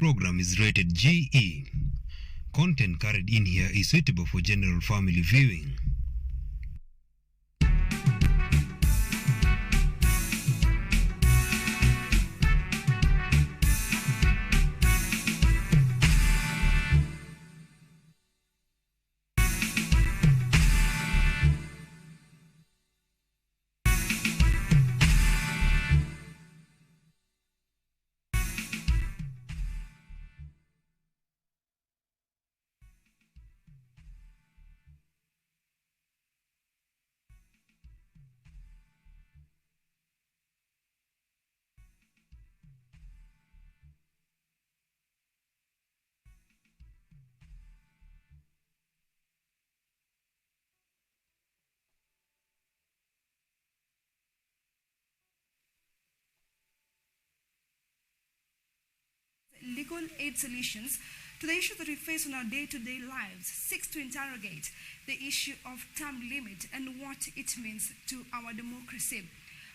program is rated GE. Content carried in here is suitable for general family viewing. Legal aid solutions to the issues that we face in our day-to-day lives, seeks to interrogate the issue of term limit and what it means to our democracy.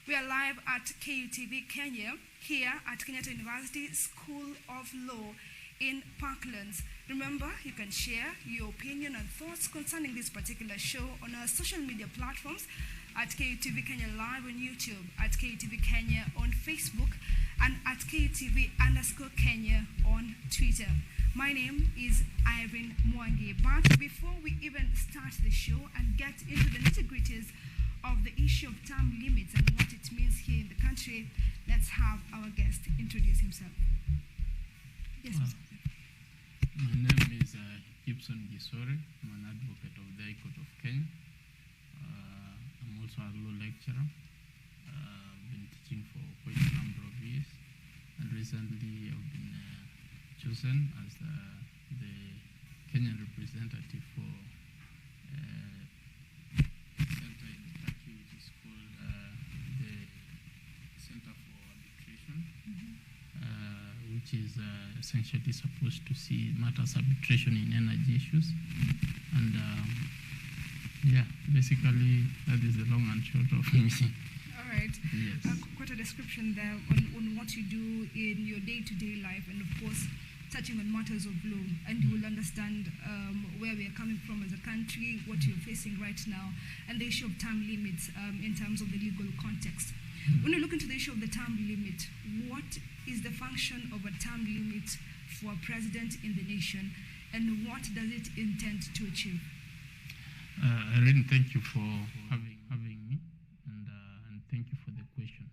We are live at KUTV Kenya, here at Kenyatta University School of Law in Parklands. Remember, you can share your opinion and thoughts concerning this particular show on our social media platforms at KUTV Kenya Live on YouTube, at KUTV Kenya on Facebook, and at KUTV_Kenya on Twitter. My name is Irene Mwangi. But before we even start the show and get into the nitty-gritties of the issue of term limits and what it means here in the country, let's have our guest introduce himself. Yes, my name is Gibson Gisore. I'm an advocate of the High Court of Kenya. I'm also a law lecturer. I've been teaching for quite a number of years, and recently I've been chosen as the Kenyan representative for a center in Turkey, which is called the Center for Arbitration, which is essentially supposed to see matters arbitration in energy issues. And yeah, basically that is the long and short of me. All right. Yes. Quite a description there on what you do in your day-to-day life, and of course touching on matters of law, and you will understand where we are coming from as a country, what you're facing right now, and the issue of term limits in terms of the legal context. When you look into the issue of the term limit, what is the function of a term limit for a president in the nation, and what does it intend to achieve? Irene, thank you for having me, and thank you for the question.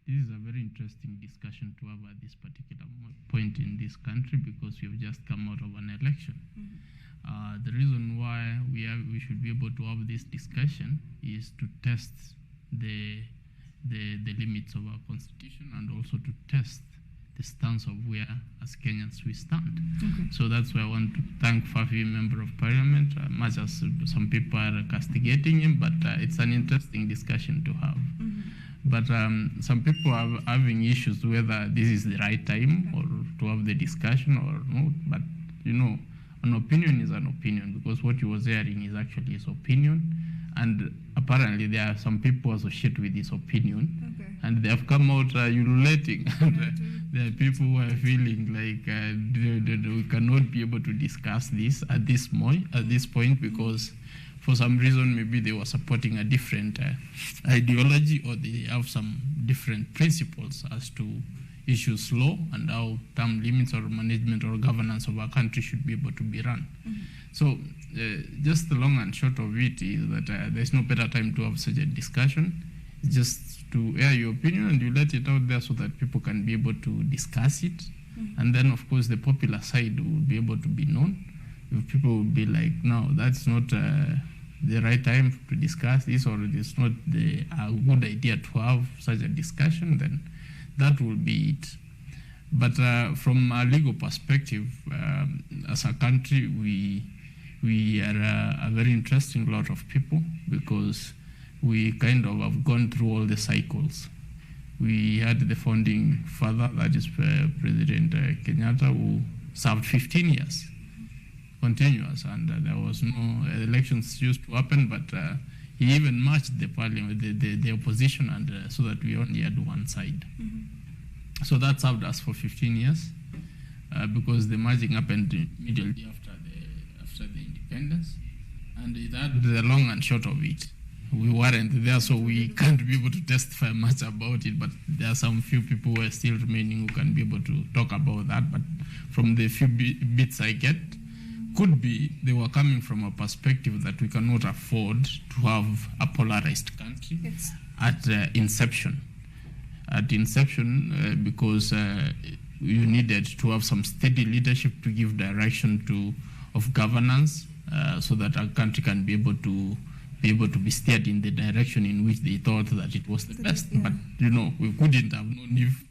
This is a very interesting discussion to have at this particular point in this country, because we've just come out of an election. The reason why we should be able to have this discussion is to test the limits of our constitution, and also to test the stance of where, as Kenyans, we stand. Okay. So that's why I want to thank Fafi, Member of Parliament, much as some people are castigating him, but it's an interesting discussion to have. But some people are having issues whether this is the right time or to have the discussion or not. But, you know, an opinion is an opinion, because what he was hearing is actually his opinion. And apparently there are some people associated with this opinion, and they have come out ululating. There are people who are feeling like we cannot be able to discuss this at this point, because for some reason maybe they were supporting a different ideology, or they have some different principles as to issues law and how term limits or management or governance of our country should be able to be run. So just the long and short of it is that there's no better time to have such a discussion. It's just to air your opinion, and you let it out there so that people can be able to discuss it. And then, of course, the popular side will be able to be known. If people will be like, no, that's not the right time to discuss this, or it's not a good idea to have such a discussion, then that will be it. But from a legal perspective, as a country, we are a very interesting lot of people, because we kind of have gone through all the cycles. We had the founding father, that is President Kenyatta, who served 15 years continuous, and there was no elections used to happen, but he even matched the parliament, the opposition, and so that we only had one side. So that served us for 15 years. because the merging happened immediately after the independence, and it had the long and short of it. We weren't there, so we can't be able to testify much about it, but there are some few people who are still remaining who can be able to talk about that. But from the few bits I get, could be they were coming from a perspective that we cannot afford to have a polarized country at inception. At inception, because you needed to have some steady leadership to give direction of governance, so that our country can be able to be steered in the direction in which they thought that it was the best. Yeah. But we couldn't have known if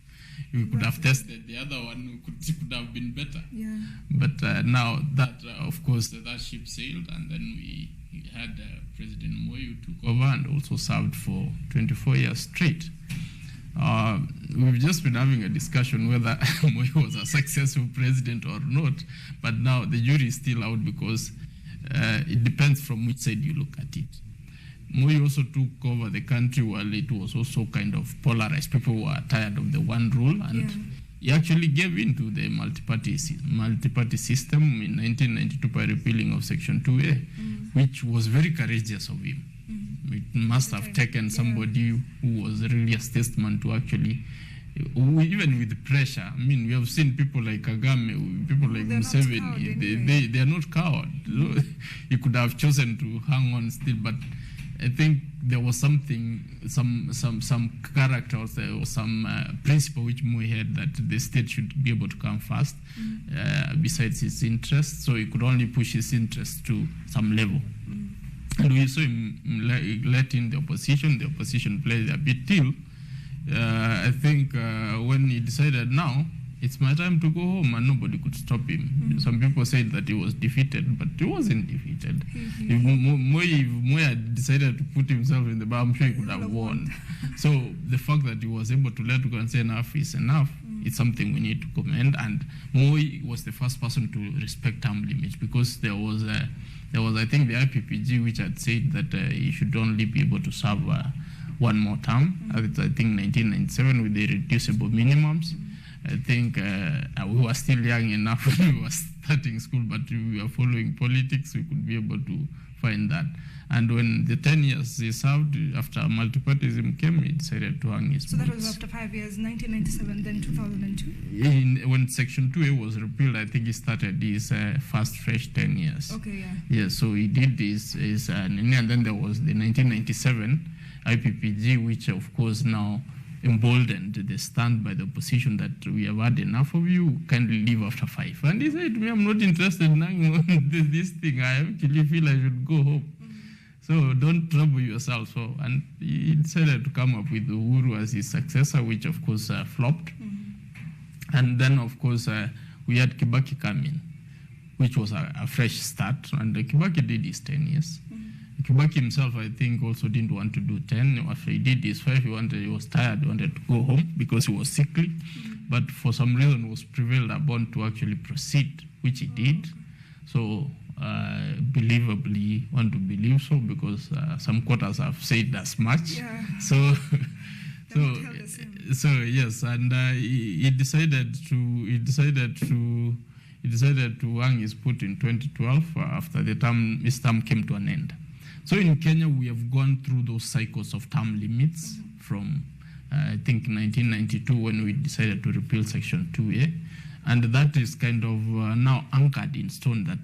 we could have tested the other one. Could have been better. Yeah. But now that, of course, that ship sailed, and then we had President Moi who took over and also served for 24 years straight. We've just been having a discussion whether Moi was a successful president or not, but now the jury is still out because it depends from which side you look at it. Moi also took over the country while it was also kind of polarized. People were tired of the one rule, and he actually gave in to the multi-party system in 1992 by repealing of Section 2A, which was very courageous of him. It must have taken somebody who was really a statesman to actually, even with pressure. I mean, we have seen people like Kagame, people like Museveni, they are not cowards. He could have chosen to hang on still, but I think there was something, some character or some principle which Moi had, that the state should be able to come first, besides his interests. So he could only push his interests to some level. And we saw him let in the opposition played a bit till. I think when he decided now, it's my time to go home, and nobody could stop him. Some people said that he was defeated, but he wasn't defeated. If Moi had decided to put himself in the bar, I'm sure he could have won. So the fact that he was able to let go and say enough is enough, it's something we need to commend. And Moi was the first person to respect term limits, because there was I think the IPPG which had said that he should only be able to serve one more term. I think 1997 with the reducible minimums. I think we were still young enough when we were starting school, but we were following politics, we could be able to find that. And when the 10 years he served, after multipartyism came, he decided to hang his boots. So that was after 5 years, 1997, then 2002? When Section 2A was repealed, I think he started his first fresh 10 years. Okay, yeah. Yeah, so he did his and then there was the 1997 IPPG, which of course now emboldened the stand by the opposition that we have had enough of you, kindly leave after 5. And he said to me, I'm not interested in this thing. I actually feel I should go home. So don't trouble yourself. So, and he decided to come up with Uhuru as his successor, which of course flopped. And then of course we had Kibaki come in, which was a fresh start. And Kibaki did his 10 years. Kibaki himself, I think, also didn't want to do 10. After he did his 5, he was tired, he wanted to go home because he was sickly. But for some reason was prevailed upon to actually proceed, which he did. So believably, want to believe so, because some quarters have said as much. Yeah. So yes, and he decided to hang his boot in 2012 after his term came to an end. So in Kenya, we have gone through those cycles of term limits from, I think, 1992 when we decided to repeal Section 2A. And that is kind of now anchored in stone that,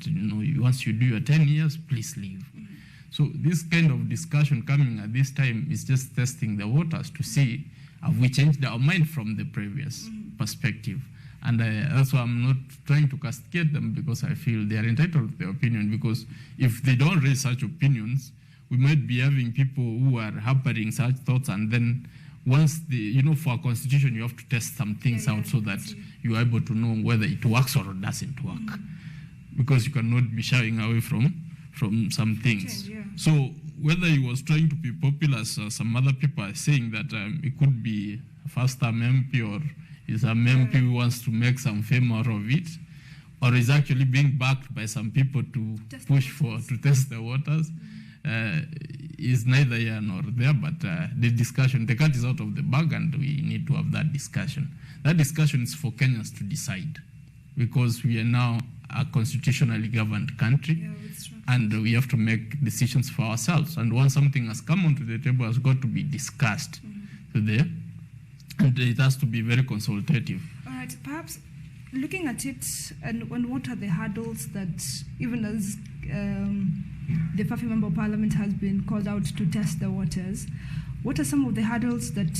once you do your 10 years, please leave. So this kind of discussion coming at this time is just testing the waters to see, have we changed our mind from the previous perspective? And that's why I'm not trying to castigate them, because I feel they are entitled to their opinion, because if they don't raise such opinions, we might be having people who are harboring such thoughts, and then once for a constitution, you have to test some things out so that you are able to know whether it works or doesn't work. Because you cannot be shying away from some things. So whether he was trying to be popular, as some other people are saying that it could be a first-term MP, or is a MP who wants to make some fame out of it, or is actually being backed by some people to to test the waters, is neither here nor there. But the cat is out of the bag, and we need to have that discussion. That discussion is for Kenyans to decide. because we are now a constitutionally governed country, and we have to make decisions for ourselves. And once something has come onto the table, has got to be discussed today, and it has to be very consultative. All right, perhaps looking at it, and what are the hurdles that, even as the Fafi Member of Parliament has been called out to test the waters, what are some of the hurdles that,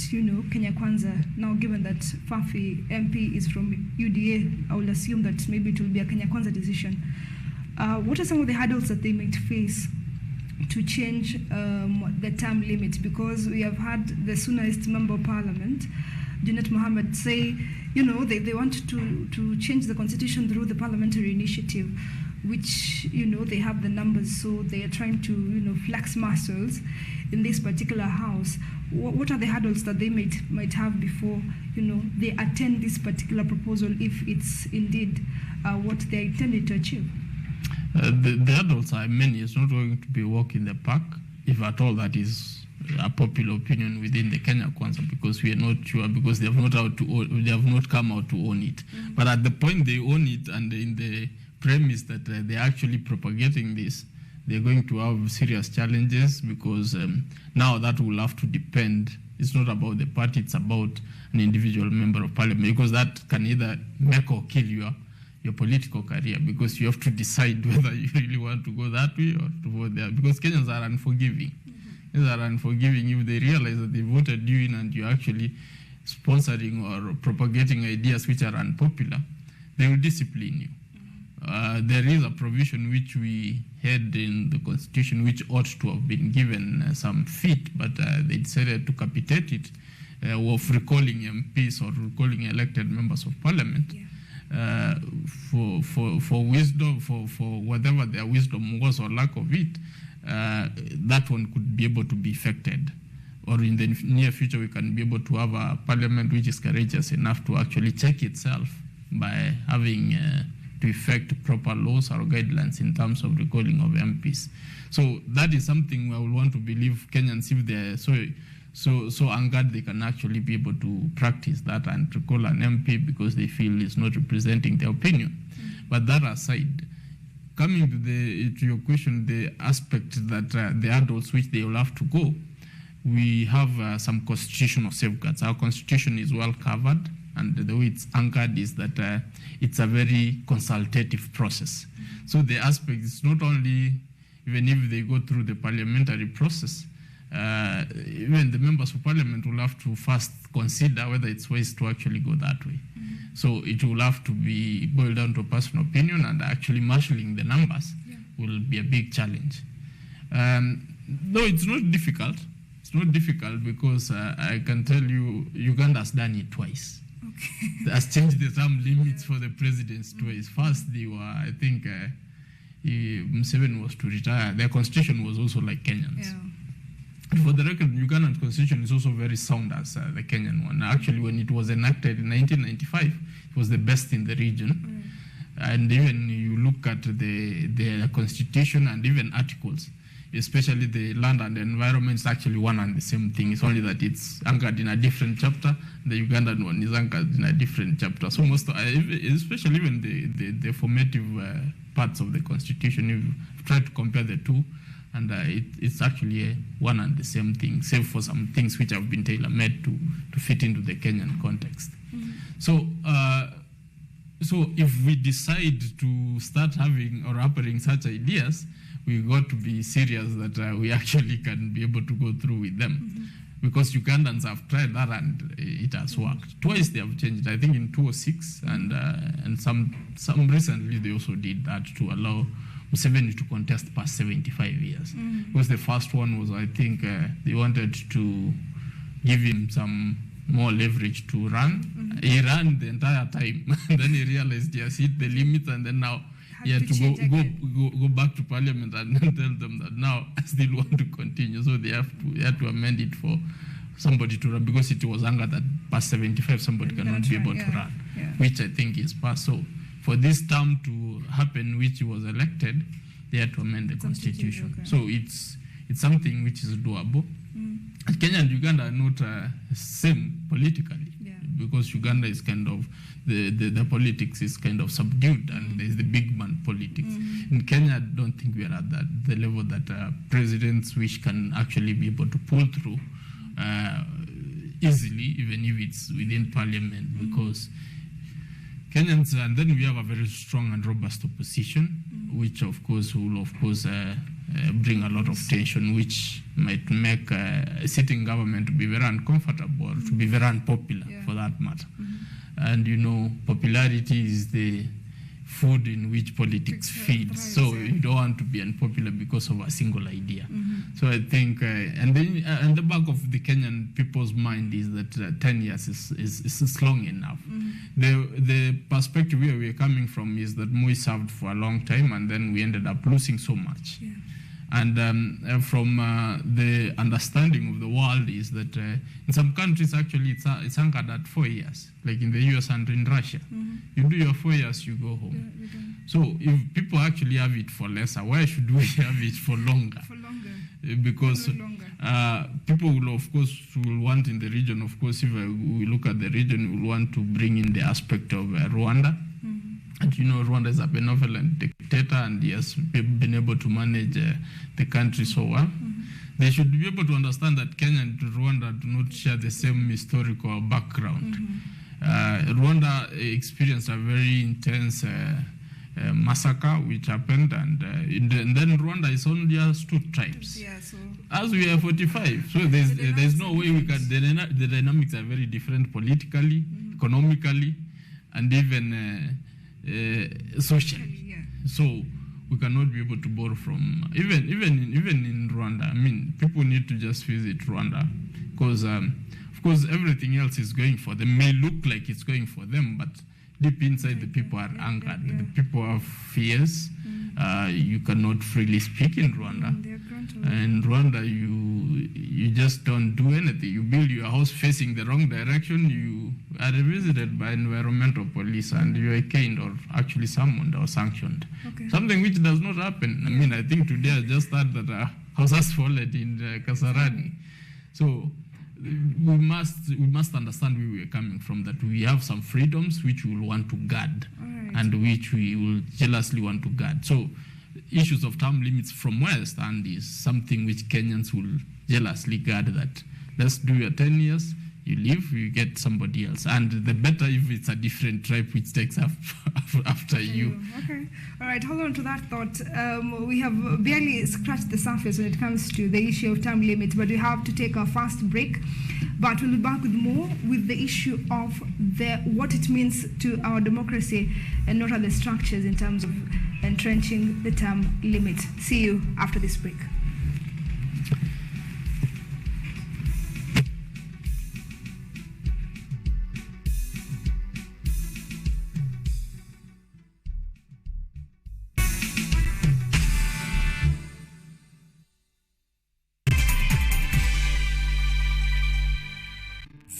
Kenya Kwanza, now given that Fafi MP is from UDA, I will assume that maybe it will be a Kenya Kwanza decision. What are some of the hurdles that they might face to change the term limit? Because we have had the soonest Member of Parliament, Junet Mohammed, say, they want to change the constitution through the parliamentary initiative, which, they have the numbers, so they are trying to, flex muscles in this particular house. What are the hurdles that they might have before, they attend this particular proposal, if it's indeed what they intended to achieve? The hurdles are many. It's not going to be a walk in the park, if at all that is a popular opinion within the Kenya Kwanza, because we are not sure, because they have not come out to own it. But at the point they own it, and in the premise that they're actually propagating this, they're going to have serious challenges, because now that will have to depend. It's not about the party, it's about an individual member of parliament, because that can either make or kill your political career, because you have to decide whether you really want to go that way or to vote there, because Kenyans are unforgiving. They are unforgiving. If they realize that they voted you in and you're actually sponsoring or propagating ideas which are unpopular, they will discipline you. There is a provision which we had in the Constitution which ought to have been given some feet, but they decided to capitate it, of recalling MPs or recalling elected members of parliament. For wisdom, for whatever their wisdom was or lack of it, that one could be able to be effected. Or in the near future, we can be able to have a parliament which is courageous enough to actually check itself by having to effect proper laws or guidelines in terms of recalling of MPs. So that is something I would want to believe Kenyans, if they're so angered, they can actually be able to practice that and recall an MP because they feel it's not representing their opinion. But that aside, coming to your question, the aspect that the adults which they will have to go, we have some constitutional safeguards. Our constitution is well covered, and the way it's anchored is that it's a very consultative process. So the aspect is not only, even if they go through the parliamentary process, even the members of parliament will have to first consider whether it's wise to actually go that way. So it will have to be boiled down to a personal opinion, and actually marshalling the numbers will be a big challenge. Though it's not difficult. It's not difficult because I can tell you Uganda has done it twice. Okay. It has changed the term limits for the presidents twice. First, they were, I think, Museveni was to retire. Their constitution was also like Kenyans. For the record, Ugandan constitution is also very sound as the Kenyan one. Actually, when it was enacted in 1995, it was the best in the region. And even you look at the constitution and even articles, especially the land and the environment, is actually one and the same thing. It's only that it's anchored in a different chapter. The Ugandan one is anchored in a different chapter. So most, especially even the formative parts of the constitution, you've tried to compare the two, and it's actually one and the same thing, save for some things which have been tailor-made to fit into the Kenyan context. So if we decide to start having or harboring such ideas, we got to be serious that we actually can be able to go through with them. Because Ugandans have tried that and it has worked. Twice they have changed, I think in 2006, and some recently they also did that to allow Museveni to contest past 75 years. Because the first one was, I think, they wanted to give him some more leverage to run. He ran the entire time. Then he realized he has hit the limit, and then now he had to go back to parliament and tell them that now I still want to continue. So they had to amend it for somebody to run, because it was angered that past 75 somebody cannot be able to run, which I think is passed. So for this term to happen, which he was elected, they had to amend the constitution. So it's something which is doable. Kenya and Uganda are not same politically, because Uganda is kind of, the politics is kind of subdued, and there's the big man politics. In Kenya, I don't think we are at the level that presidents which can actually be able to pull through easily, even if it's within parliament, because Kenyans, and then we have a very strong and robust opposition, which of course will bring a lot of tension, which might make a sitting government to be very uncomfortable, to be very unpopular for that matter. And you know, popularity is the food in which politics feeds. So you don't want to be unpopular because of a single idea. So I think, and then and the back of the Kenyan people's mind is that 10 years is long enough. The perspective where we're coming from is that Moi served for a long time, and then we ended up losing so much. And from the understanding of the world is that in some countries, actually, it's anchored at 4 years, like in the US and in Russia. You do your 4 years, you go home. So if people actually have it for lesser, why should we have it for longer? Because people will, of course, will want in the region, of course, if we look at the region, we'll want to bring in the aspect of Rwanda. And you know, Rwanda is a benevolent dictator, and he has been able to manage the country so well. They should be able to understand that Kenya and Rwanda do not share the same historical background. Rwanda experienced a very intense massacre which happened, and then Rwanda is only just 2 tribes. As we are 45, so there's no way we can. The dynamics are very different politically, economically, and even socially. So we cannot be able to borrow from even in Rwanda. I mean, people need to just visit Rwanda, because of course everything else is going for them. May look like it's going for them, but deep inside the people are angered. The people have fears. You cannot freely speak in Rwanda. In Rwanda, you just don't do anything. You build your house facing the wrong direction, you are visited by environmental police, and you are caned or actually summoned or sanctioned. Something which does not happen. I mean, I think today I just heard that a house has fallen in Kasarani. So we must understand where we are coming from, that we have some freedoms which we will want to guard, and which we will jealously want to guard. So issues of term limits from where I stand is something which Kenyans will jealously guard, that let's do your 10 years, you leave, you get somebody else. And the better if it's a different tribe which takes up after you. All right, hold on to that thought. We have barely scratched the surface when it comes to the issue of term limits, but we have to take our first break. But we'll be back with more with the issue of what it means to our democracy and what are the structures in terms of entrenching the term limit. See you after this break.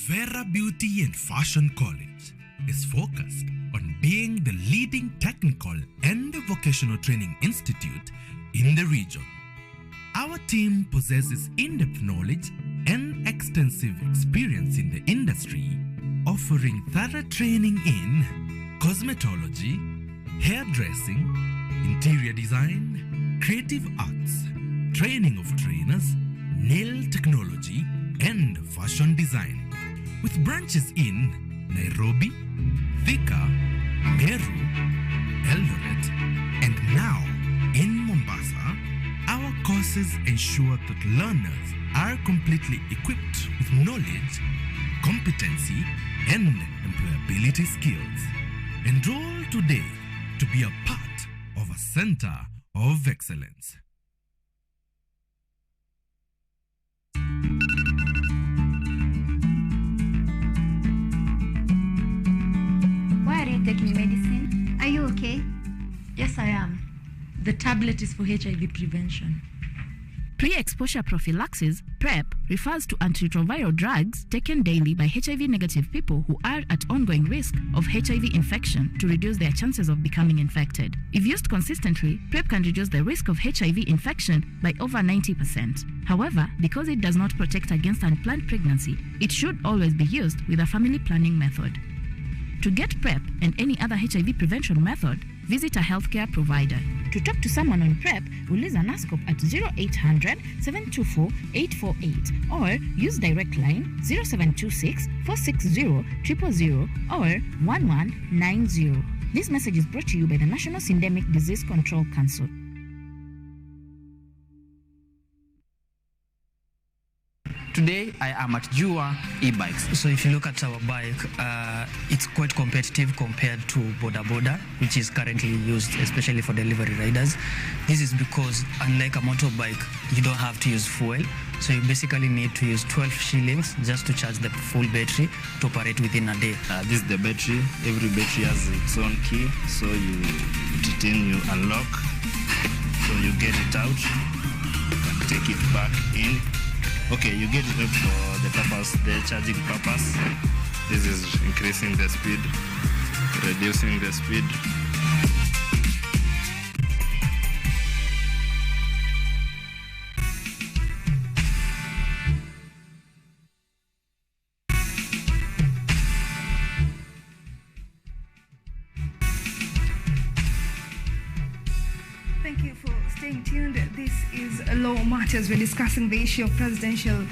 Vera Beauty and Fashion College is focused on being the leading technical and vocational training institute in the region. Our team possesses in-depth knowledge and extensive experience in the industry, offering thorough training in cosmetology, hairdressing, interior design, creative arts, training of trainers, nail technology, and fashion design. With branches in Nairobi, Thika, Meru, Eldoret, and now in Mombasa, our courses ensure that learners are completely equipped with knowledge, competency, and employability skills. Enroll today to be a part of a center of excellence. Why are you taking medicine? Are you okay? Yes, I am. The tablet is for HIV prevention. Pre-exposure prophylaxis, PrEP, refers to antiretroviral drugs taken daily by HIV-negative people who are at ongoing risk of HIV infection to reduce their chances of becoming infected. If used consistently, PrEP can reduce the risk of HIV infection by over 90%. However, because it does not protect against unplanned pregnancy, it should always be used with a family planning method. To get PrEP and any other HIV prevention method, visit a healthcare provider. To talk to someone on PrEP, uliza NASCOP at 0800 724 848 or use direct line 0726 460 000 or 1190. This message is brought to you by the National Syndemic Disease Control Council. Today, I am at Jua e-bikes. So if you look at our bike, it's quite competitive compared to Boda Boda, which is currently used especially for delivery riders. This is because unlike a motorbike, you don't have to use fuel. So you basically need to use 12 shillings just to charge the full battery to operate within a day. This is the battery. Every battery has its own key. So you put it in, you unlock. So you get it out, and take it back in. Okay, you get it out for the purpose, the charging purpose. This is increasing the speed, reducing the speed. Thank you for staying tuned. This is Law Matters. We're discussing the issue of presidential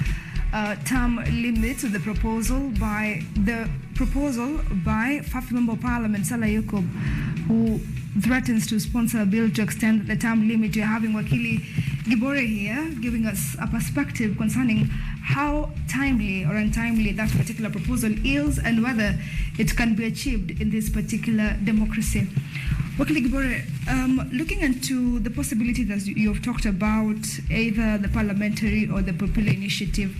term limits, the proposal by FAFI Member of Parliament Salah Yaqub, who threatens to sponsor a bill to extend the term limit. We're having Wakili Gibore here giving us a perspective concerning how timely or untimely that particular proposal is and whether it can be achieved in this particular democracy. Wakili Gibore, looking into the possibility that you have talked about, either the parliamentary or the popular initiative,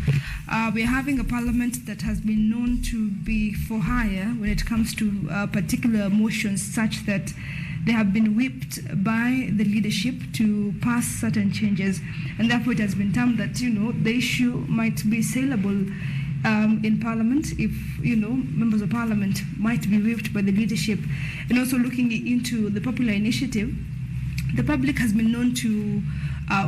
we're having a parliament that has been known to be for hire when it comes to particular motions such that they have been whipped by the leadership to pass certain changes, and therefore it has been termed that, the issue might be saleable in Parliament if, members of Parliament might be whipped by the leadership. And also looking into the popular initiative, the public has been known to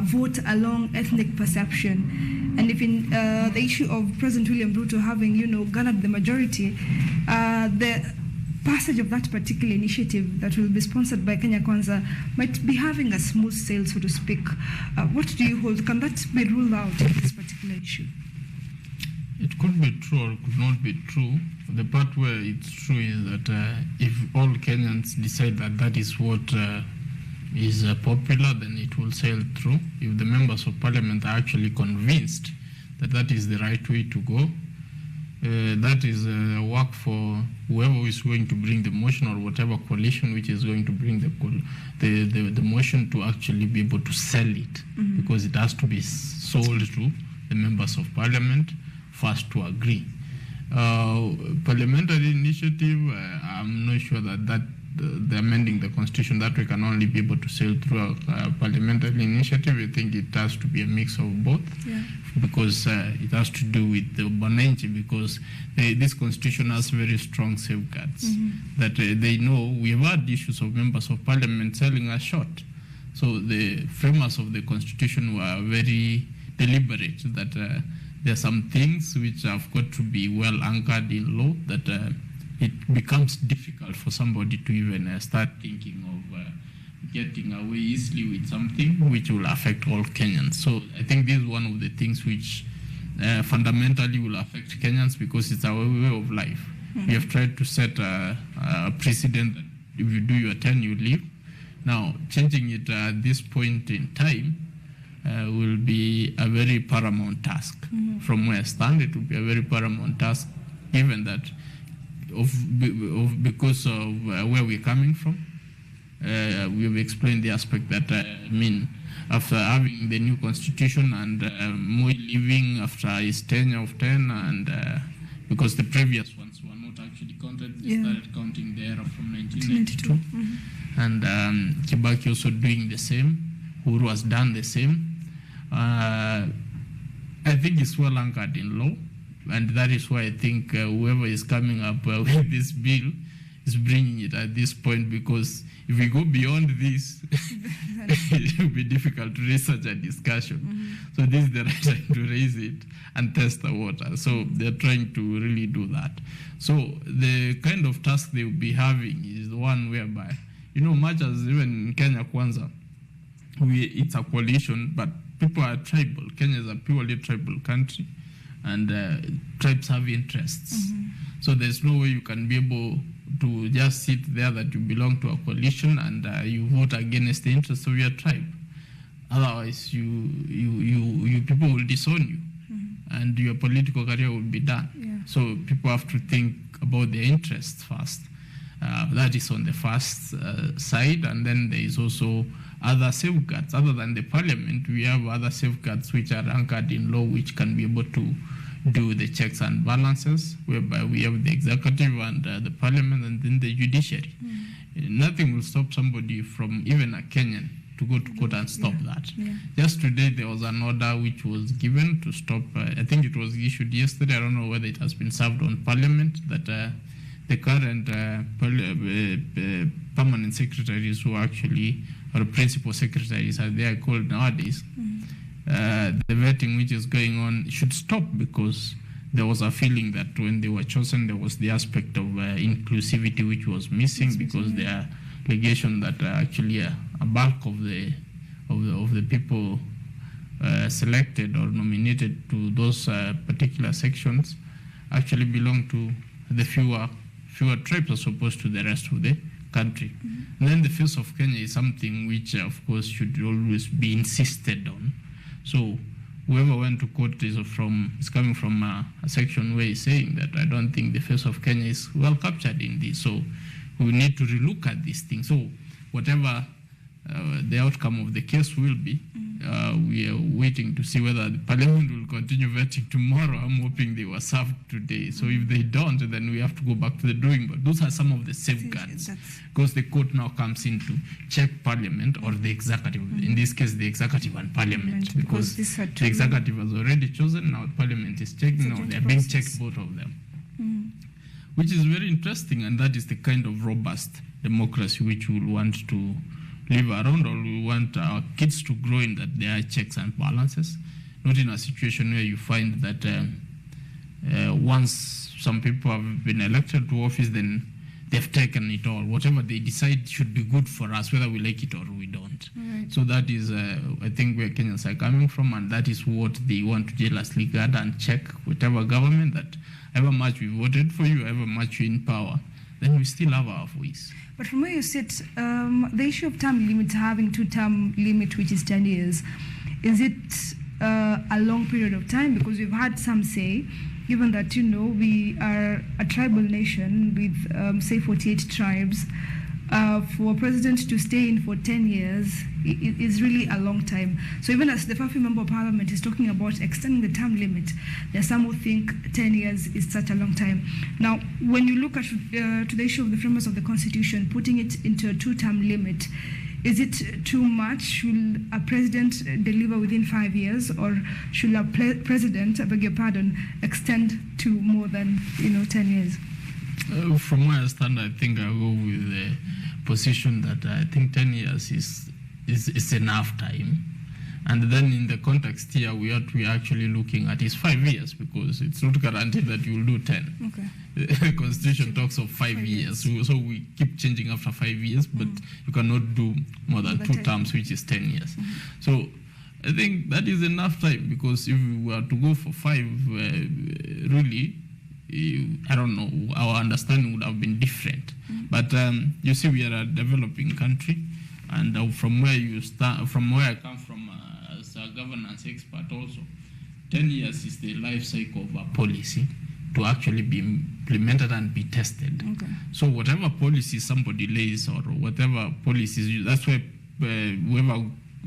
vote along ethnic perception. And if in the issue of President William Ruto having, garnered the majority, the passage of that particular initiative that will be sponsored by Kenya Kwanza might be having a smooth sail, so to speak. What do you hold? Can that be ruled out in this particular issue? It could be true or it could not be true. The part where it's true is that if all Kenyans decide that that is what is popular, then it will sail through. If the members of parliament are actually convinced that that is the right way to go, that is work for whoever is going to bring the motion or whatever coalition which is going to bring the motion to actually be able to sell it, because it has to be sold to the members of parliament first to agree. Parliamentary initiative, I'm not sure that the amending the constitution that we can only be able to sail through a parliamentary initiative. I think it has to be a mix of both, because it has to do with the Bananchi, because this constitution has very strong safeguards that they know. We have had issues of members of parliament selling us short. So the framers of the constitution were very deliberate that there are some things which have got to be well anchored in law, that it becomes difficult for somebody to even start thinking of getting away easily with something which will affect all Kenyans. So I think this is one of the things which fundamentally will affect Kenyans, because it's our way of life. We have tried to set a precedent that if you do your 10, you leave. Now, changing it at this point in time will be a very paramount task. From where I stand, it will be a very paramount task, given that because of where we're coming from. We have explained the aspect that, after having the new constitution and Moi leaving after his tenure of 10, and because the previous ones were not actually counted, they started counting the era from 1992. And Kibaki also doing the same. Uhuru has done the same. I think it's well anchored in law, and that is why I think whoever is coming up with this bill is bringing it at this point, because if we go beyond this, it will be difficult to raise such a discussion. So this is the right time to raise it and test the water. So they're trying to really do that. So the kind of task they will be having is the one whereby, much as even in Kenya Kwanza, it's a coalition, but people are tribal. Kenya is a purely tribal country, and tribes have interests. So there's no way you can be able to just sit there that you belong to a coalition and you vote against the interests of your tribe. Otherwise, you people will disown you, and your political career will be done. Yeah. So people have to think about their interests first. That is on the first side, and then there is also other safeguards. Other than the parliament, we have other safeguards which are anchored in law, which can be able to do the checks and balances, whereby we have the executive and the parliament and then the judiciary. Nothing will stop somebody from, even a Kenyan, to go to court and stop that. Just today there was an order which was given to stop, I think it was issued yesterday, I don't know whether it has been served on parliament, that the current permanent secretaries who actually, or principal secretaries as they are called nowadays, the vetting which is going on should stop, because there was a feeling that when they were chosen, there was the aspect of inclusivity which was missing, because there are allegations that actually a bulk of the people selected or nominated to those particular sections actually belong to the fewer tribes as opposed to the rest of the country. And then the face of Kenya is something which, of course, should always be insisted on. So whoever went to court is coming from a section where he's saying that I don't think the face of Kenya is well captured in this. So we need to relook at this thing. So whatever the outcome of the case will be, we are waiting to see whether the parliament will continue vetting tomorrow. I'm hoping they were served today. So if they don't, then we have to go back to the drawing board. Those are some of the safeguards, because the court now comes in to check parliament or the executive. In this case, the executive and parliament, because the executive has already chosen. Now parliament is checking. Now they're being checked, both of them, which is very interesting, and that is the kind of robust democracy which we want to live around, or we want our kids to grow in, that there are checks and balances, not in a situation where you find that once some people have been elected to office, then they've taken it all. Whatever they decide should be good for us, whether we like it or we don't. Right. So that is, I think, where Kenyans are coming from, and that is what they want to jealously guard and check whatever government, that however much we voted for you, however much you're in power, then we still have our voice. But from where you sit, the issue of term limit, having two-term limit, which is 10 years, is it a long period of time? Because we've had some say, given that, we are a tribal nation with, say, 48 tribes, for a president to stay in for 10 years is really a long time. So even as the Fafi Member of Parliament is talking about extending the term limit, there are some who think 10 years is such a long time. Now, when you look at to the issue of the framers of the Constitution, putting it into a two-term limit, is it too much? Should a president deliver within 5 years, or should a president, I beg your pardon, extend to more than 10 years? From where I stand, I think I'll go with the position that I think 10 years is enough time. And then in the context here, we are actually looking at is 5 years, because it's not guaranteed that you will do 10. Okay. The Constitution talks of 5 years. So we keep changing after 5 years, but you cannot do more than 2 terms, which is 10 years. So I think that is enough time, because if we were to go for 5, really, I don't know, our understanding would have been different. But you see, we are a developing country, and from where you start, from where I come from as a governance expert also, 10 years is the life cycle of a policy to actually be implemented and be tested. Okay. So whatever policy somebody lays, or whatever policies, that's why whoever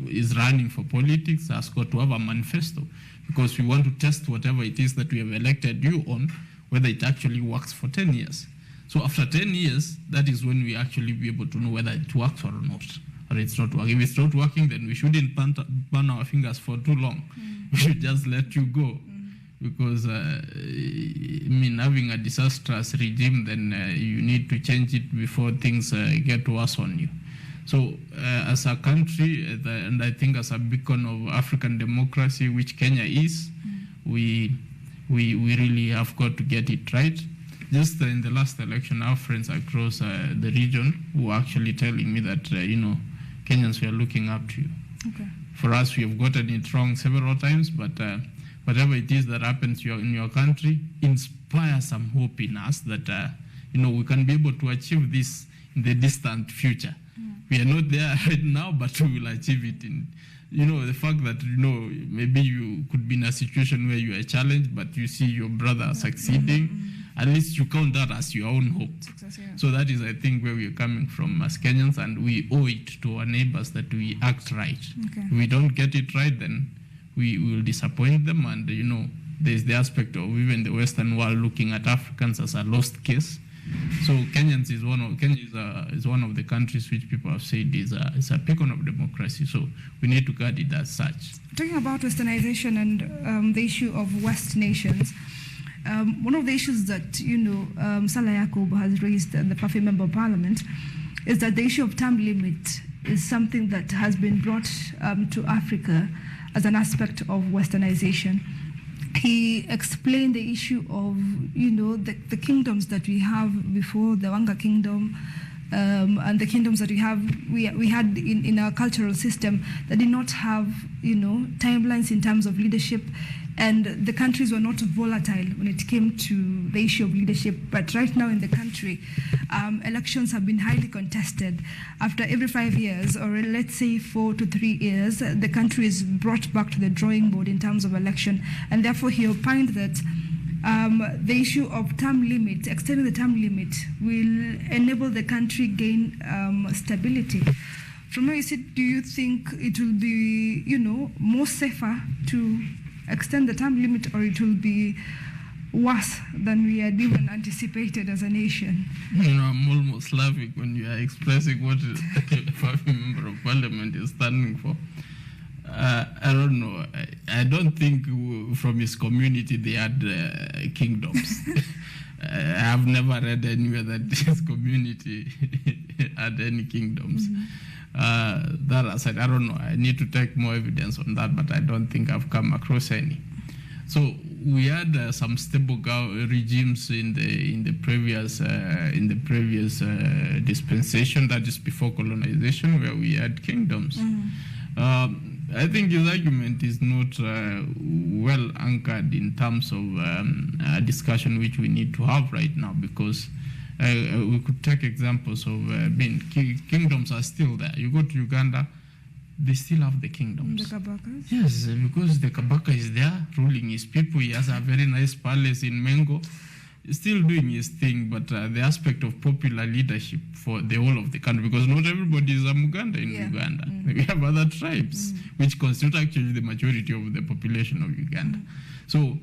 is running for politics has got to have a manifesto, because we want to test whatever it is that we have elected you on, whether it actually works for 10 years. So after 10 years, that is when we actually be able to know whether it works or not. or it's not working. If it's not working, then we shouldn't burn our fingers for too long. We should just let you go. Because, having a disastrous regime, then you need to change it before things get worse on you. So, as a country, and I think as a beacon of African democracy, which Kenya is, we really have got to get it right. Just in the last election, our friends across the region were actually telling me that, Kenyans were looking up to you. Okay. For us, we have gotten it wrong several times, but whatever it is that happens in your country, inspire some hope in us that, we can be able to achieve this in the distant future. We are not there right now, but we will achieve it in, the fact that, maybe you could be in a situation where you are challenged, but you see your brother succeeding. At least you count that as your own hope. Success, yeah. So that is, I think, where we are coming from as Kenyans, and we owe it to our neighbors that we act right. Okay. If we don't get it right, then we will disappoint them, and there's the aspect of even the Western world looking at Africans as a lost case. So Kenya is one of the countries which people have said is a beacon of democracy. So we need to guard it as such. Talking about Westernization and the issue of West nations, one of the issues that Salah Yacob has raised in the Pafi Member of Parliament is that the issue of term limit is something that has been brought to Africa as an aspect of Westernization. He explained the issue of the kingdoms that we have before, the Wanga kingdom, and the kingdoms that we had in our cultural system that did not have timelines in terms of leadership, and the countries were not volatile when it came to the issue of leadership. But right now in the country, elections have been highly contested. After every 5 years, or let's say 4 to 3 years, the country is brought back to the drawing board in terms of election, and therefore he opined that the issue of term limit, extending the term limit, will enable the country gain stability. From where you sit, do you think it will be, more safer to extend the term limit, or it will be worse than we had even anticipated as a nation? I'm almost laughing when you are expressing what a member of parliament is standing for. I don't know. I don't think from his community they had kingdoms. I have never read anywhere that his community had any kingdoms. That aside, I don't know. I need to take more evidence on that, but I don't think I've come across any. So we had some stable regimes in the previous dispensation, that is before colonization, where we had kingdoms. I think his argument is not well anchored in terms of a discussion which we need to have right now, because we could take examples of kingdoms are still there. You go to Uganda, they still have the kingdoms. The Kabakas? Yes, because the Kabaka is there ruling his people. He has a very nice palace in Mengo. He's still doing his thing, but the aspect of popular leadership for the whole of the country, because not everybody is a Muganda in Uganda. We have other tribes which constitute actually the majority of the population of Uganda. So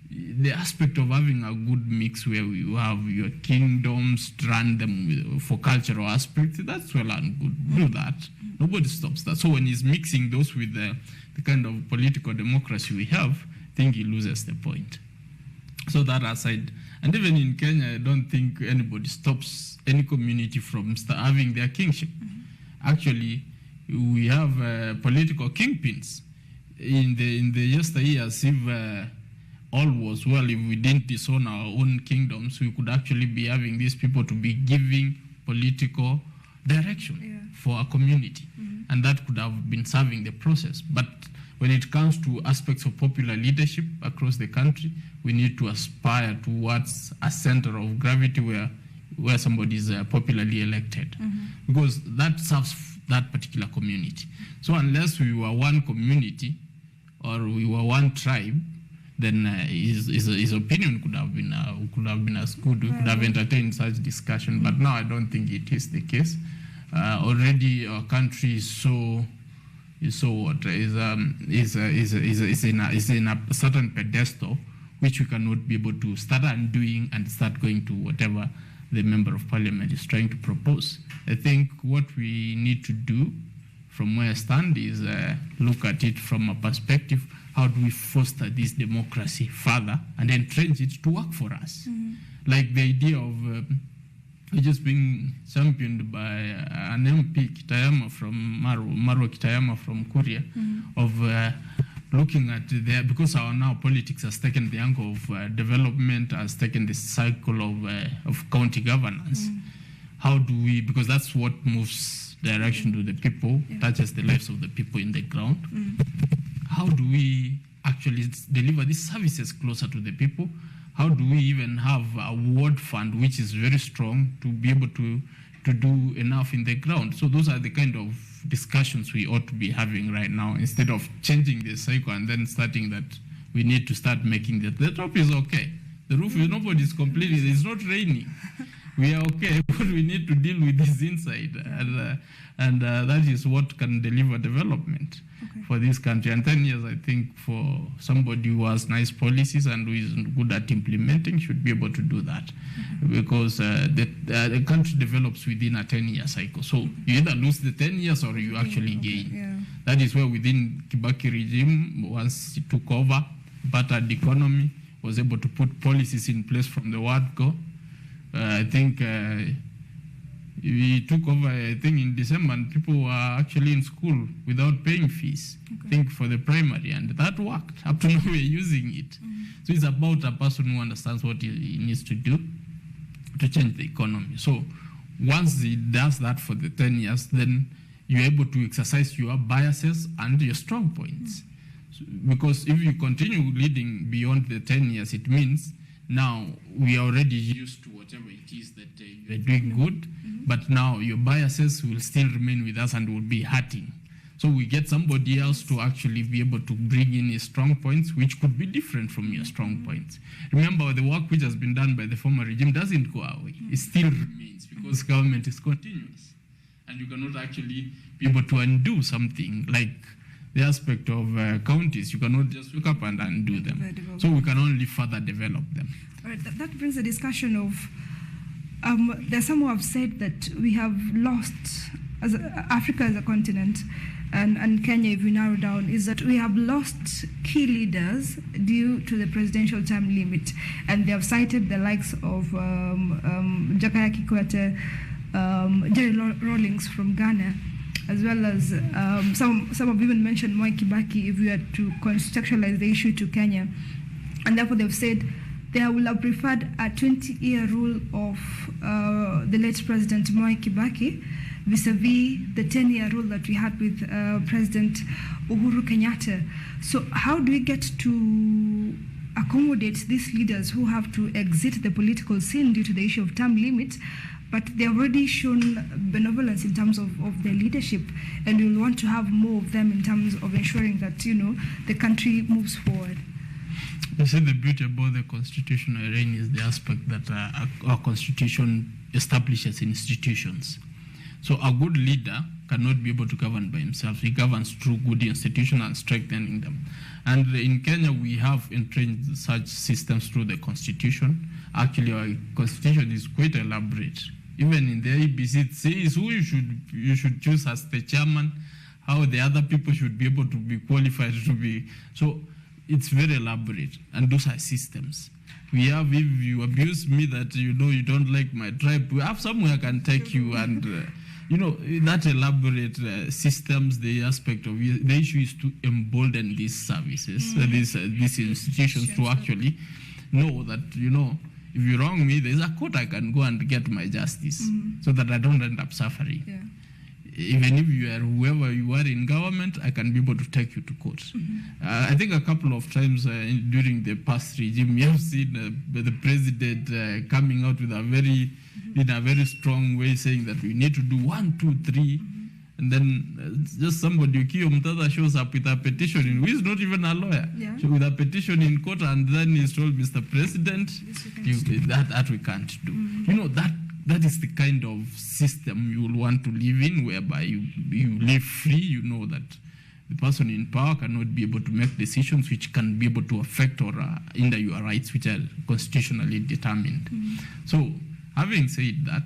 the aspect of having a good mix where you have your kingdoms, run them for cultural aspects, that's well and good. Do that. Nobody stops that. So when he's mixing those with the kind of political democracy we have, I think he loses the point. So that aside, and even in Kenya, I don't think anybody stops any community from having their kingship. Actually, we have political kingpins. In the yesteryears, if all was well, if we didn't disown our own kingdoms, we could actually be having these people to be giving political direction for a community. And that could have been serving the process. But when it comes to aspects of popular leadership across the country, we need to aspire towards a center of gravity where somebody is popularly elected, because that serves that particular community. So unless we were one community or we were one tribe, then his opinion could have been as good. We could have entertained such discussion. But now I don't think it is the case. Already our country is in a certain pedestal which we cannot be able to start undoing and start going to whatever the member of parliament is trying to propose. I think what we need to do from where I stand is look at it from a perspective, how do we foster this democracy further and entrench it to work for us? Like the idea of just being championed by an MP, Kitayama from Marwa Kitayama from Korea, of looking at because our now politics has taken the angle of development, has taken the cycle of county governance. How do we, because that's what moves direction to the people, touches the lives of the people in the ground. How do we actually deliver these services closer to the people? How do we even have a ward fund which is very strong to be able to do enough in the ground? So those are the kind of discussions we ought to be having right now, instead of changing the cycle and then starting that we need to start making that. The top is okay. The roof is, nobody's complaining. It's not raining. We are okay. What we need to deal with is inside. And that is what can deliver development for this country. And 10 years, I think, for somebody who has nice policies and who is good at implementing should be able to do that. Because the country develops within a 10-year cycle. So you either lose the 10 years or you actually gain. That is where within Kibaki regime, once it took over, battered economy, was able to put policies in place from the word go. I think we took over, I think, in December, and people were actually in school without paying fees, I think, for the primary, and that worked. Up to now, we're using it. So it's about a person who understands what he needs to do to change the economy. So once he does that for the 10 years, then you're able to exercise your biases and your strong points. Because if you continue leading beyond the 10 years, it means now we are already used to whatever it is that you are doing good, but now your biases will still remain with us and will be hurting. So we get somebody else to actually be able to bring in his strong points, which could be different from your strong points. Remember, the work which has been done by the former regime doesn't go away. It still remains because government is continuous. And you cannot actually be able to undo something like the aspect of counties. You cannot just wake up and undo them. So we can only further develop them. All right, that brings a discussion of, there's some who have said that we have lost, as Africa as a continent, and Kenya, if we narrow down, is that we have lost key leaders due to the presidential term limit. And they have cited the likes of Jakaya Kikwete, Jerry Rawlings from Ghana, as well as some have even mentioned Mwai Kibaki if we had to contextualize the issue to Kenya. And therefore they've said they will have preferred a 20-year rule of the late President Mwai Kibaki vis-a-vis the 10-year rule that we had with President Uhuru Kenyatta. So how do we get to accommodate these leaders who have to exit the political scene due to the issue of term limits, but they've already shown benevolence in terms of their leadership, and we'll want to have more of them in terms of ensuring that, you know, the country moves forward? You see, the beauty about the constitutional arena is the aspect that our constitution establishes institutions. So a good leader cannot be able to govern by himself. He governs through good institutions and strengthening them. And in Kenya, we have entrenched such systems through the constitution. Actually, our constitution is quite elaborate. Even in the ABC, it says who you should choose as the chairman, how the other people should be able to be qualified to be. So it's very elaborate, and those are systems. We have, if you abuse me that you know you don't like my tribe, we have somewhere I can take you, and you know, that elaborate systems, the aspect of the issue is to embolden these services, these institutions to actually know that, you know, if you wrong me, there's a court I can go and get my justice, so that I don't end up suffering. Yeah. Even if you are whoever you are in government, I can be able to take you to court. I think a couple of times during the past regime, we have seen the president coming out with in a very strong way, saying that we need to do 1, 2, 3, and then just somebody, Ukio Mtada, shows up with a petition, who is not even a lawyer, so with a petition in court, and then he's told, Mr. President, that we can't do. You know, that is the kind of system you will want to live in, whereby you live free. You know that the person in power cannot be able to make decisions which can be able to affect or hinder your rights, which are constitutionally determined. So, having said that,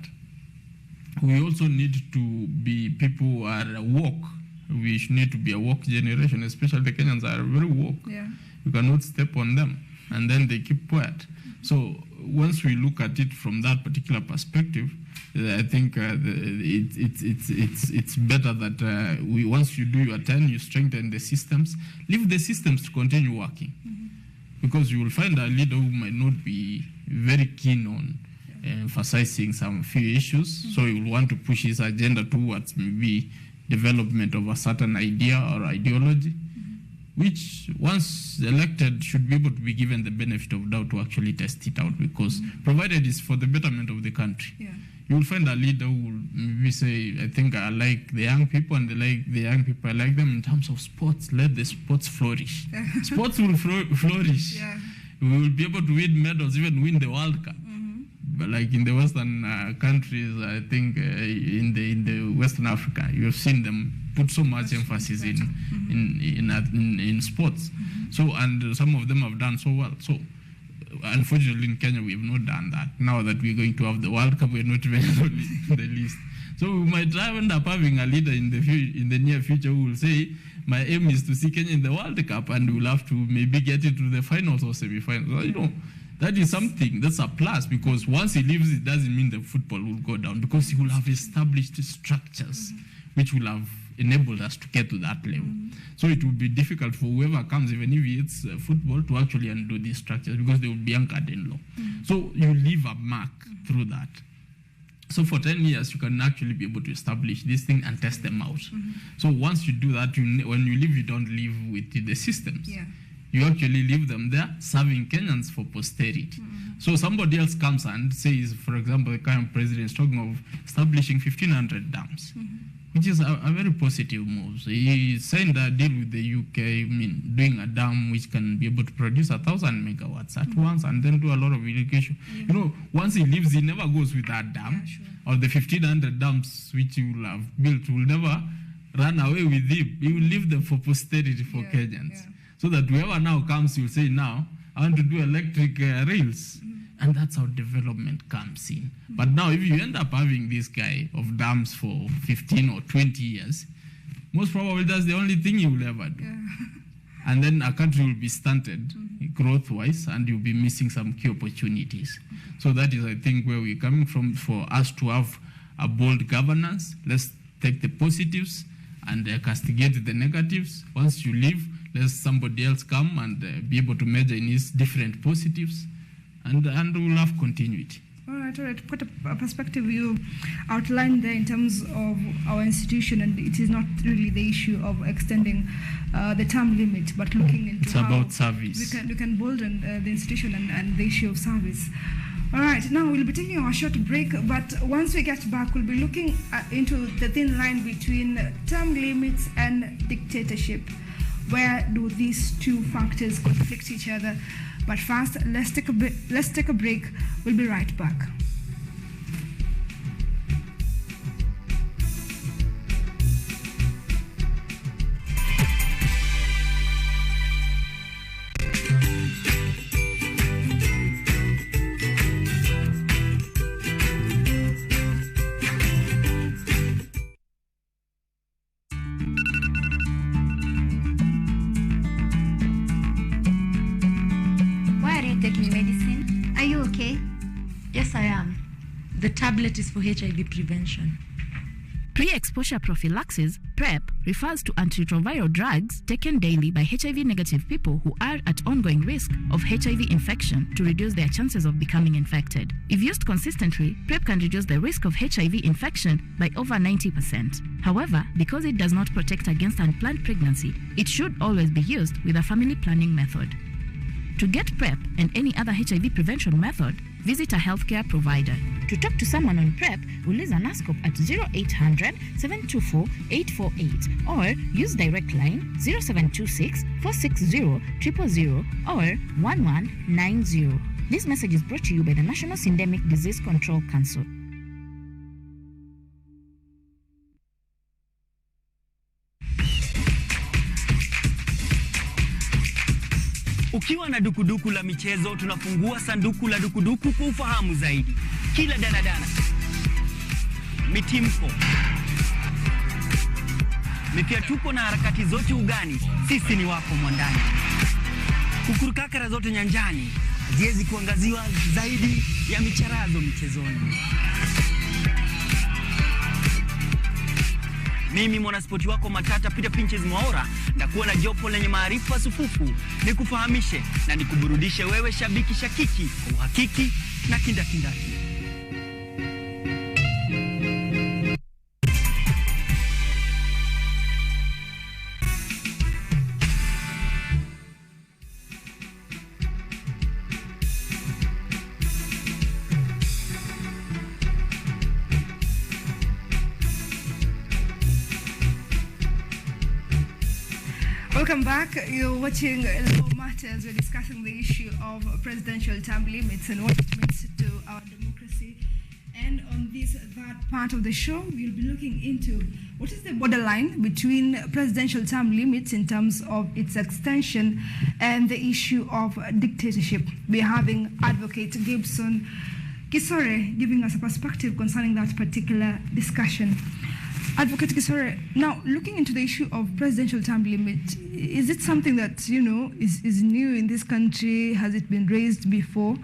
we also need to be people who are woke we need to be a woke generation, especially the Kenyans are very woke. Yeah. You cannot step on them, and then they keep quiet. So once we look at it from that particular perspective, I think it's better that once you do your turn, you strengthen the systems, leave the systems to continue working, because you will find a leader who might not be very keen on emphasizing some few issues, so he will want to push his agenda towards maybe development of a certain idea or ideology, which once elected should be able to be given the benefit of doubt to actually test it out, because provided it's for the betterment of the country. Yeah. You will find a leader who will maybe say, I think I like the young people, and the young people, I like them in terms of sports. Let the sports flourish. Sports will flourish. Yeah. We will be able to win medals, even win the World Cup. But like in the Western countries, I think in the Western Africa, you have seen them put so much emphasis in sports. So, and some of them have done so well. So, unfortunately, in Kenya, we have not done that. Now that we're going to have the World Cup, we're not even on the list. So we might end up having a leader in the near future who will say, my aim is to see Kenya in the World Cup, and we'll have to maybe get it to the finals or semi-finals. So, you know, that is something, that's a plus, because once he leaves, it doesn't mean the football will go down, because he will have established structures which will have enabled us to get to that level. So it will be difficult for whoever comes, even if it's football, to actually undo these structures, because they will be anchored in law. So you leave a mark through that. So for 10 years, you can actually be able to establish this thing and test them out. So once you do that, when you leave, you don't leave with the systems. Yeah. You actually leave them there, serving Kenyans for posterity. So somebody else comes and says, for example, the current president is talking of establishing 1,500 dams, which is a very positive move. So he signed a deal with the UK, doing a dam which can be able to produce 1,000 megawatts at once, and then do a lot of irrigation. You know, once he leaves, he never goes with that dam, or the 1,500 dams which he will have built will never run away with him. He will leave them for posterity for Kenyans. So that whoever now comes, will say, now, I want to do electric rails. And that's how development comes in. But now, if you end up having this guy of dams for 15 or 20 years, most probably that's the only thing he will ever do. And then a country will be stunted growth-wise, and you'll be missing some key opportunities. So that is, I think, where we're coming from, for us to have a bold governance. Let's take the positives and castigate the negatives. Once you leave, let somebody else come and be able to measure in his different positives, and we'll have continuity. All right. Quite a perspective you outlined there in terms of our institution, and it is not really the issue of extending the term limit, but looking into it's how about service. We can bolden the institution and the issue of service. All right, now we'll be taking our short break, but once we get back, we'll be looking into the thin line between term limits and dictatorship. Where do these two factors conflict each other? But first, let's take a break. We'll be right back. The tablet is for HIV prevention. Pre-exposure prophylaxis, PrEP, refers to antiretroviral drugs taken daily by HIV-negative people who are at ongoing risk of HIV infection to reduce their chances of becoming infected. If used consistently, PrEP can reduce the risk of HIV infection by over 90%. However, because it does not protect against unplanned pregnancy, it should always be used with a family planning method. To get PrEP and any other HIV prevention method, visit a healthcare provider. To talk to someone on PrEP, uliza NASCOP at 0800 724 848 or use direct line 0726 460 000 or 1190. This message is brought to you by the National Syndemic Disease Control Council. Ukiwa na dukuduku la michezo, tunafungua sanduku la dukuduku kwa ufahamu zaidi. Kila danadana, mitimpo, Mifiatuko na harakati zote ugani, sisi ni wako mwandani. Kukurukakara zote nyanjani, haziwezi kuangaziwa zaidi ya micharazo michezoni. Mimi mwanaspoti wako matata Peter Pinches Mwaora, ndakuwa na jopo lenye maarifa sufufu, nikufahamishe na nikuburudishe wewe shabiki shakiki kwa uhakiki na kindakindaki. Welcome back. You're watching Law Matters. We're discussing the issue of presidential term limits and what it means to our democracy. And on this third part of the show, we'll be looking into what is the borderline between presidential term limits in terms of its extension and the issue of dictatorship. We're having Advocate Gibson Kisore giving us a perspective concerning that particular discussion. Advocate Kisore, now looking into the issue of presidential term limit, is it something that, you know, is new in this country? Has it been raised before?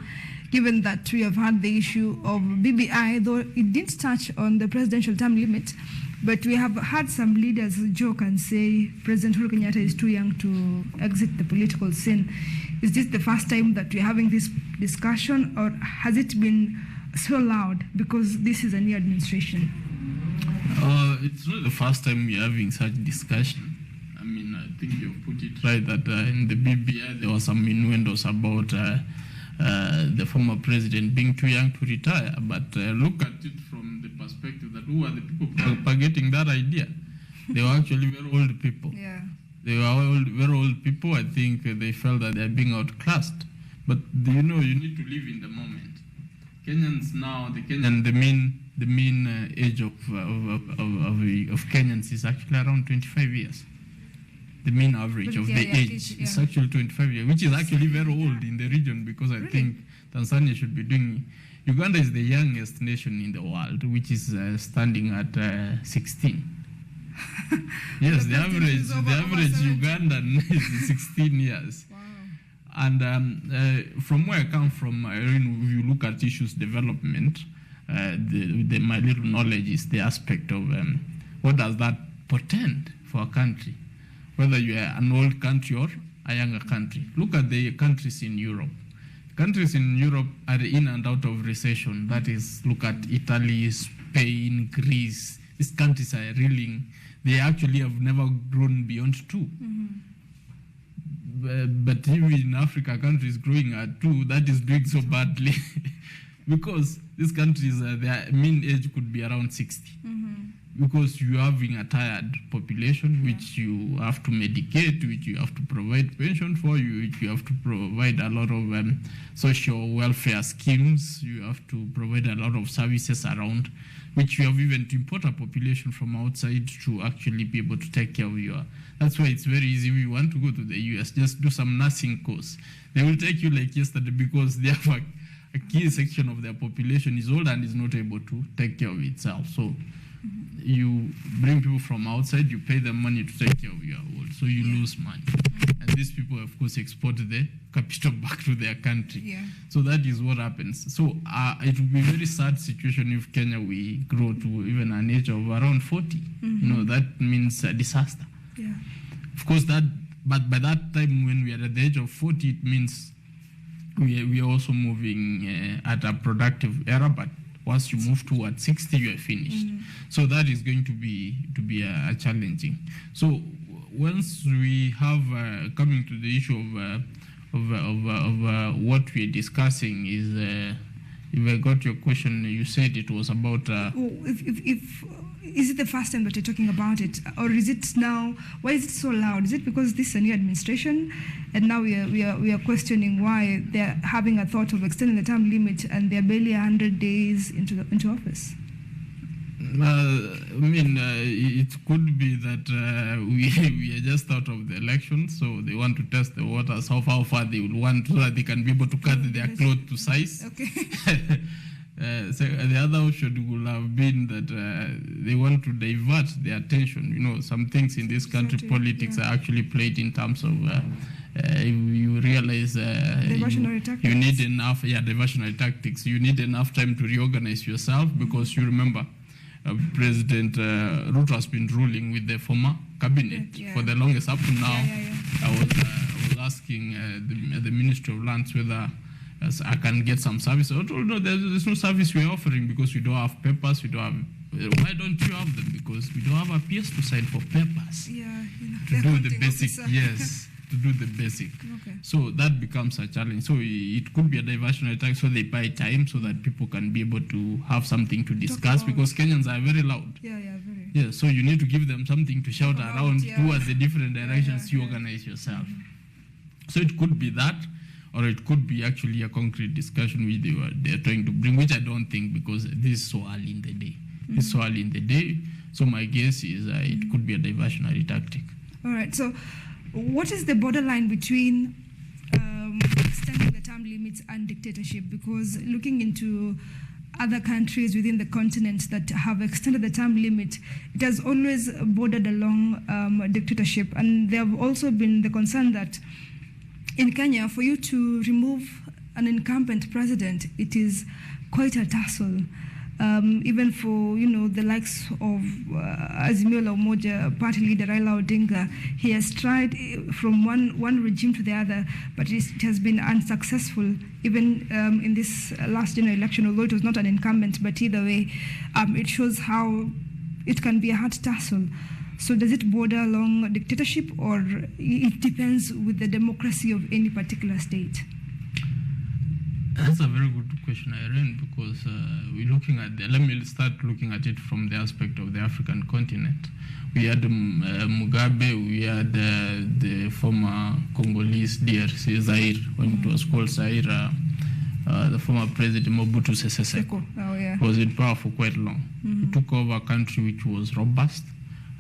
Given that we have had the issue of BBI, though it didn't touch on the presidential term limit, but we have had some leaders joke and say President Uhuru Kenyatta is too young to exit the political scene. Is this the first time that we're having this discussion, or has it been so loud because this is a new administration? It's not the first time we're having such discussion. I mean, I think you've put it right that in the BBI there was some innuendos about the former president being too young to retire. But look at it from the perspective that who are the people propagating that idea? They were actually very old people. Yeah. They were very old people. I think they felt that they're being outclassed. But you know, you need to live in the moment. Kenyans now, the mean age of Kenyans is actually around 25 years. The mean average of the age is actually 25 years, which is actually very old in the region, because I think Tanzania should be doing. Uganda is the youngest nation in the world, which is standing at 16. Yes, the average Ugandan is 16 years. Wow. And from where I come from, if you look at issues development, my little knowledge is the aspect of what does that portend for a country, whether you are an old country or a younger country. Look at the countries in Europe. Countries in Europe are in and out of recession. That is, look at Italy, Spain, Greece. These countries are reeling. They actually have never grown beyond 2. Mm-hmm. But even in Africa, countries growing at 2, that is doing so badly. Because these countries, their mean age could be around 60. Mm-hmm. Because you're having a tired population, which you have to medicate, which you have to provide pension for, which you have to provide a lot of social welfare schemes, you have to provide a lot of services around, which you have even to import a population from outside to actually be able to take care of your. That's why it's very easy. If you want to go to the US, just do some nursing course. They will take you like yesterday, because they have a key section of their population is old and is not able to take care of itself. So you bring people from outside, you pay them money to take care of your old, so you lose money. And these people, of course, export the capital back to their country. Yeah. So that is what happens. So it will be a very sad situation if Kenya we grow to even an age of around 40. Mm-hmm. You know, that means a disaster. Yeah. Of course, but by that time, when we are at the age of 40, it means we are also moving at a productive era, but once you move towards 60, you are finished. Mm-hmm. So that is going to be a challenging. So once we have coming to the issue of what we are discussing is, if I got your question, you said it was about. Is it the first time that you're talking about it, or is it now? Why is it so loud? Is it because this is a new administration, and now we are questioning why they're having a thought of extending the term limit, and they're barely 100 days into office? I mean, it could be that we are just out of the election, so they want to test the waters, how far they will want, so that they can be able to cut their clothes to size. Okay. So the other option would have been that they want to divert their attention. You know, some things in this country, politics are actually played in terms of you realize you need enough, diversionary tactics. You need enough time to reorganize yourself because you remember President Ruto has been ruling with the former cabinet for the longest up to now. I was asking the Ministry of Lands whether I can get some service. I told no, there's no service we're offering because we don't have papers. We don't have. Why don't you have them? Because we don't have a PS to sign for papers. Yeah, to do the basic. Yes, to do the basic. Okay. So that becomes a challenge. So it could be a diversionary attack. So they buy time so that people can be able to have something to discuss because Kenyans are very loud. Very. Yeah. So you need to give them something to shout around towards the different directions you organize yourself. So it could be that. Or it could be actually a concrete discussion which they're trying to bring, which I don't think because this is so early in the day. It's so early in the day. So my guess is it could be a diversionary tactic. All right. So what is the borderline between extending the term limits and dictatorship? Because looking into other countries within the continent that have extended the term limit, it has always bordered along dictatorship. And there have also been the concern that in Kenya, for you to remove an incumbent president, it is quite a tussle. Even for the likes of Azimio la Umoja party leader Raila Odinga, he has tried from one regime to the other, but it has been unsuccessful. Even in this last general election, although it was not an incumbent, but either way, it shows how it can be a hard tussle. So does it border along dictatorship, or it depends with the democracy of any particular state? That's a very good question, Irene, because we're looking at let me start looking at it from the aspect of the African continent. We had Mugabe, we had the former Congolese DRC, Zaire, when it was called Zaire, the former president Mobutu Sese Seko was in power for quite long. He took over a country which was robust,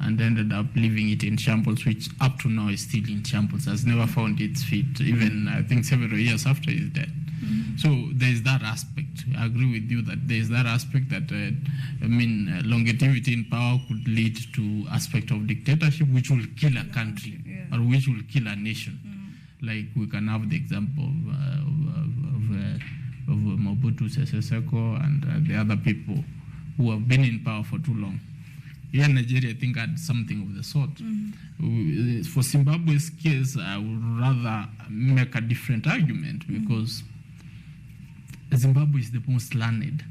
and ended up leaving it in shambles, which up to now is still in shambles, has never found its feet, even I think several years after his death. So there's that aspect. I agree with you that there's that aspect that, longevity in power could lead to aspect of dictatorship, which will kill a country or which will kill a nation. Like we can have the example of Mobutu Sese Seko and the other people who have been in power for too long. Here in Nigeria, I think, had something of the sort. For Zimbabwe's case, I would rather make a different argument because Zimbabwe is the most learned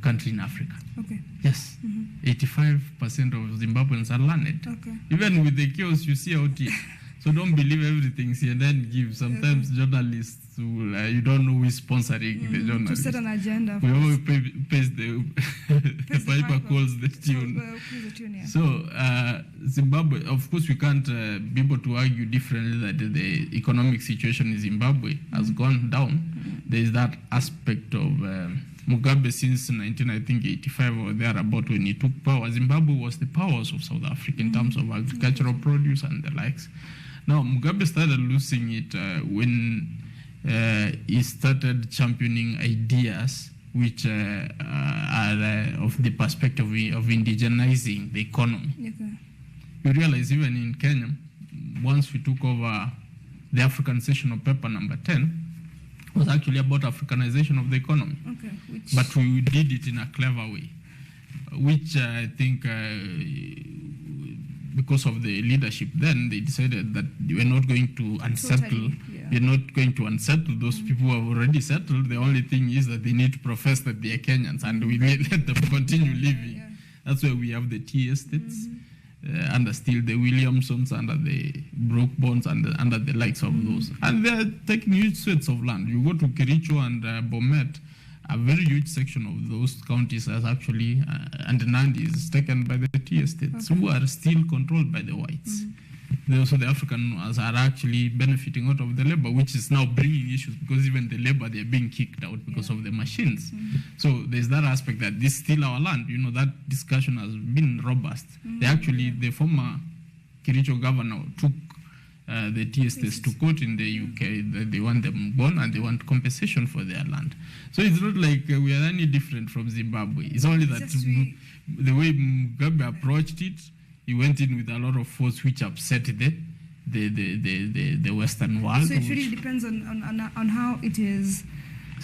country in Africa. Okay. Yes. 85% of Zimbabweans are learned. Okay. Even with the chaos you see out here. So don't believe everything CNN gives. Sometimes journalists, you don't know who is sponsoring the journalist. To set an agenda. Whoever pays the piper calls the tune. So Zimbabwe, of course, we can't be able to argue differently that the economic situation in Zimbabwe has gone down. There is that aspect of Mugabe since 1985 or thereabout when he took power. Zimbabwe was the powers of South Africa in terms of agricultural produce and the likes. Now, Mugabe started losing it when he started championing ideas which are of the perspective of indigenizing the economy. Okay. You realize even in Kenya, once we took over the African Sessional Paper number 10, it was actually about Africanization of the economy. Okay, but we did it in a clever way, which I think because of the leadership then, they decided that we're not going to unsettle, we're not going to unsettle those people who have already settled. The only thing is that they need to profess that they are Kenyans, and we let them continue living. That's why we have the tea estates, under still the Williamsons, under the Brookbones, and under the likes of those. And they're taking huge swaths of land. You go to Kericho and Bomet, a very huge section of those counties has actually, and Nandi is taken by the tea estates, who are still controlled by the whites. Also, the Africans are actually benefiting out of the labor, which is now bringing issues because even the labor, they're being kicked out because of the machines. So there's that aspect that this is still our land. You know, that discussion has been robust. They actually, the former Kericho governor took the TSTs to court in the UK. They want them gone and they want compensation for their land. So it's not like we are any different from Zimbabwe. It's only that the way Mugabe approached it, he went in with a lot of force which upset the Western world. So it really depends on how it is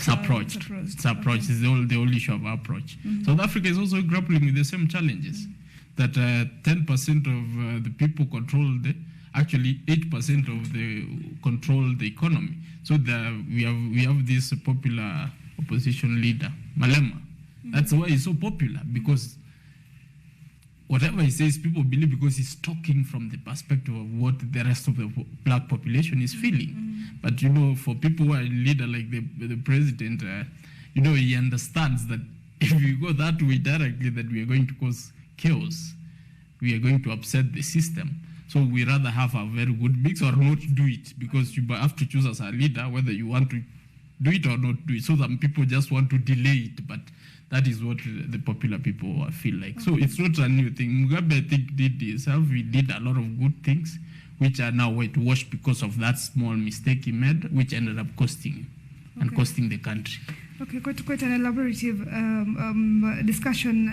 approached. It's approached. It's the whole issue of approach. South Africa is also grappling with the same challenges. That 10% of the people actually 8% of the control the economy. So we have this popular opposition leader, Malema. That's why he's so popular, because whatever he says, people believe, because he's talking from the perspective of what the rest of the black population is feeling. But for people who are a leader like the president, he understands that if we go that way directly, that we are going to cause chaos. We are going to upset the system. So we rather have a very good mix or not do it, because you have to choose as a leader whether you want to do it or not do it. So some people just want to delay it, but that is what the popular people feel like. So it's not a new thing. Mugabe, I think, did himself. He did a lot of good things, which are now whitewashed because of that small mistake he made, which ended up costing him and costing the country. Okay, quite an elaborative discussion.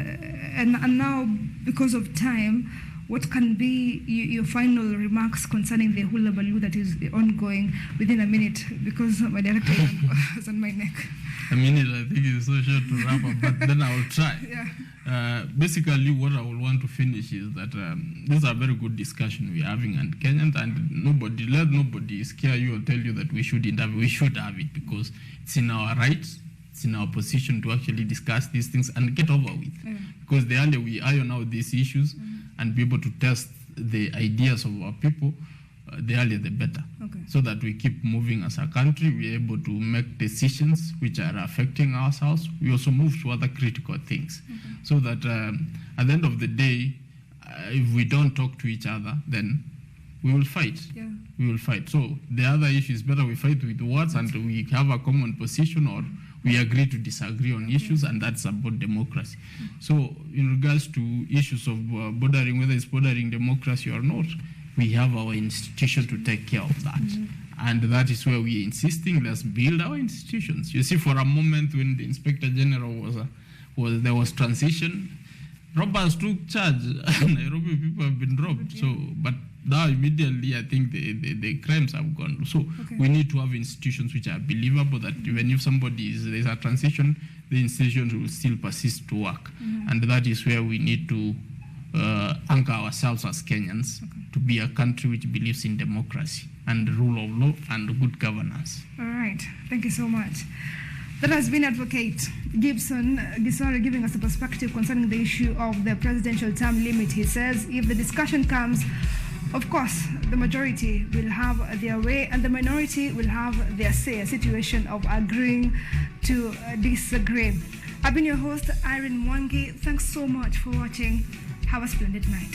And now, because of time, what can be your final remarks concerning the hula baloo that is ongoing within a minute? Because my director is on my neck. A minute, I think, is so short to wrap up, but then I will try. Basically, what I will want to finish is that this is a very good discussion we're having, and Kenyans, and let nobody scare you or tell you that we shouldn't have it. We should have it, because it's in our rights, it's in our position to actually discuss these things and get over with. Because the earlier we iron out these issues and be able to test the ideas of our people, the earlier the better. So that we keep moving as a country, we're able to make decisions which are affecting ourselves. We also move to other critical things. So that at the end of the day, if we don't talk to each other, then we will fight. We will fight. So the other issue is better we fight with words and we have a common position, or we agree to disagree on issues, and that's about democracy. So in regards to issues of bordering, whether it's bordering democracy or not, we have our institutions to take care of that. And that is where we are insisting, let's build our institutions. You see, for a moment when the Inspector General there was transition, robbers took charge. Nairobi people have been robbed. So, but now immediately I think the crimes have gone. So we need to have institutions which are believable, that even if there's a transition, the institutions will still persist to work. And that is where we need to anchor ourselves as Kenyans to be a country which believes in democracy and the rule of law and good governance. All right. Thank you so much. That has been Advocate Gibson Gisore giving us a perspective concerning the issue of the presidential term limit. He says if the discussion comes, of course, the majority will have their way and the minority will have their say, a situation of agreeing to disagree. I've been your host, Irene Mwangi. Thanks so much for watching. Have a splendid night.